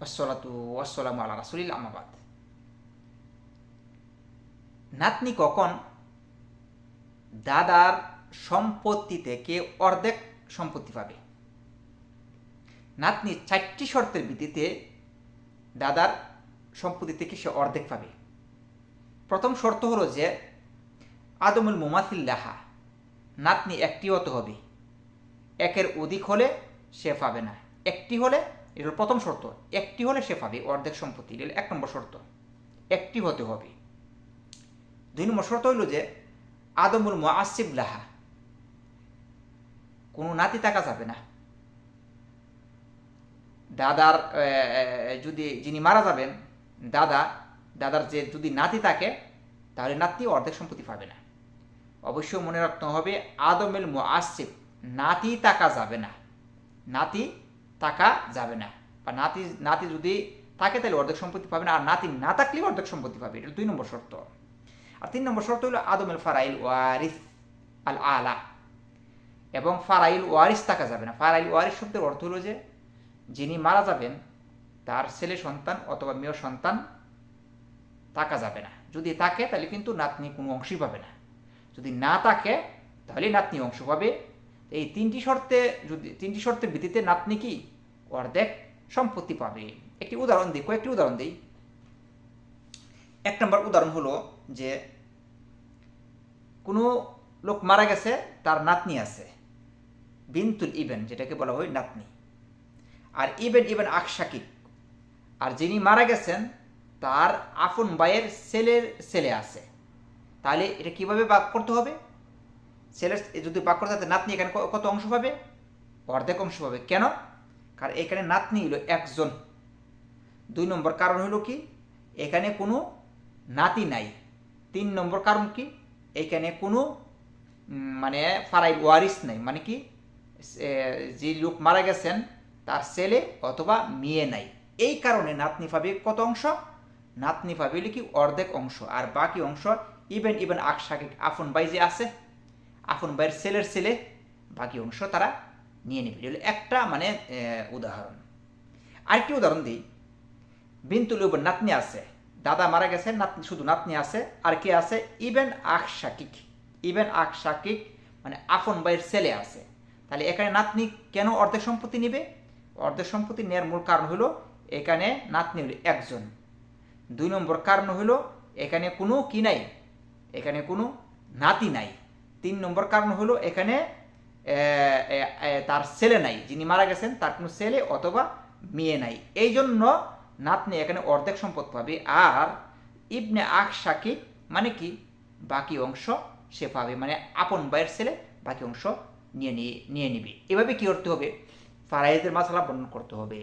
ওয়াসসালাতু ওয়াসসালামু আলা রাসূলিল্লাহ, আম্মা বাদ। নাতনি কখন দাদার সম্পত্তি থেকে অর্ধেক সম্পত্তি পাবে? নাতনি 4টি শর্তের ভিত্তিতে দাদার সম্পত্তি থেকে সে অর্ধেক পাবে। প্রথম শর্ত হলো যে আদমুল মুমাসিল লাহা, নাতনি একটি হতে হবে, একের অধিক হলে সে পাবে না। একটি হলে, এটা হলো প্রথম শর্ত, একটি হলে সে পাবে অর্ধেক সম্পত্তি, এটা 1 নম্বর শর্ত, একটি হতে হবে। 2 নম্বর শর্ত হইল যে আদমুল মুআসসিব লাহা, কোনো নাতি থাকা যাবে না। দাদার যদি যিনি মারা যাবেন, দাদার যে যদি নাতি থাকে, তাহলে নাতনি অর্ধেক সম্পত্তি পাবে না। অবশ্যই মনে রাখতে হবে আদমুল মুআসসিব, নাতি থাকা যাবে না, নাতি থাকা যাবে না, বা নাতি যদি থাকে তাহলে অর্ধেক সম্পত্তি পাবে না, আর নাতি না থাকলে অর্ধেক সম্পত্তি পাবে। এটা 2 নম্বর শর্ত। আর 3 নম্বর শর্ত হলো আদমুল ফারাইল ওয়ারিস আল আলা, এবং ফারাইল ওয়ারিস থাকা যাবে না। ফারাইল ওয়ারিস শব্দের অর্থ হলো যে যিনি মারা যাবেন তার ছেলে সন্তান অথবা মেয়ে সন্তান থাকা যাবে না। যদি থাকে তাহলে কিন্তু নাতনি কোনো অংশই পাবে না, যদি না থাকে তাহলে নাতনি অংশ পাবে। এই 3টি শর্তের ভিত্তিতে নাতনি কি অর্ধেক সম্পত্তি পাবে। একটি উদাহরণ দিই, কয়েকটি উদাহরণ দিই। 1 নম্বর উদাহরণ হলো যে কোনো লোক মারা গেছে, তার নাতনি আছে, বিনতুল ইবেন, যেটাকে বলা হয় নাতনি। আর ইবেন আখ শাকিক, আর যিনি মারা গেছেন তার আপন ভাইয়ের ছেলের ছেলে আছে। তাহলে এটা কিভাবে ভাগ করতে হবে? ছেলের যদি ভাগ করতে হয়, নাতনি এখানে কত অংশ পাবে? অর্ধেক অংশ পাবে। কেন? কারণ এখানে নাতনি হলো একজন। 2 নম্বর কারণ হলো কি, এখানে কোনো নাতি নাই। 3 নম্বর কারণ কি, এখানে কোনো ফারাইল ওয়ারিস নাই, মানে কি যে লোক মারা গেছেন তার ছেলে অথবা মেয়ে নাই। এই কারণে নাতনি পাবে কত অংশ? নাতনি পাবে কি অর্ধেক অংশ, আর বাকি অংশ ইবেন আখ শাকিক, আপন ভাই যে আছে, আপন ভাইয়ের ছেলের ছেলে, বাকি অংশ তারা নিয়ে নেবে। এটা একটা উদাহরণ। আরেকটি উদাহরণ দিই। বিনতুল ইবেন, নাতনি আছে, দাদা মারা গেছে, নাতনি শুধু নাতনি আছে, আর কে আছে? ইবেন আখ শাকিক। ইবেন আখ শাকিক মানে আপন ভাইয়ের ছেলে আছে। তাহলে এখানে নাতনি কেন অর্ধেক সম্পত্তি নেবে? অর্ধেক সম্পত্তি নেওয়ার মূল কারণ হলো এখানে নাতনি হলো একজন। 2 নম্বর কারণ হলো এখানে কোনো কি নাই, এখানে কোনো নাতি নাই। 3 নম্বর কারণ হলো এখানে তার ছেলে নাই, যিনি মারা গেছেন তার কোনো ছেলে অথবা মেয়ে নাই। এই জন্য নাতনি এখানে অর্ধেক সম্পদ পাবে। আর ইবনে আখ শাকিক মানে কি বাকি অংশ সে পাবে, মানে আপন ভাইয়ের ছেলে বাকি অংশ নিয়ে নিবে। এভাবে কি করতে হবে? ফারায়েদের মাসালা বর্ণনা করতে হবে।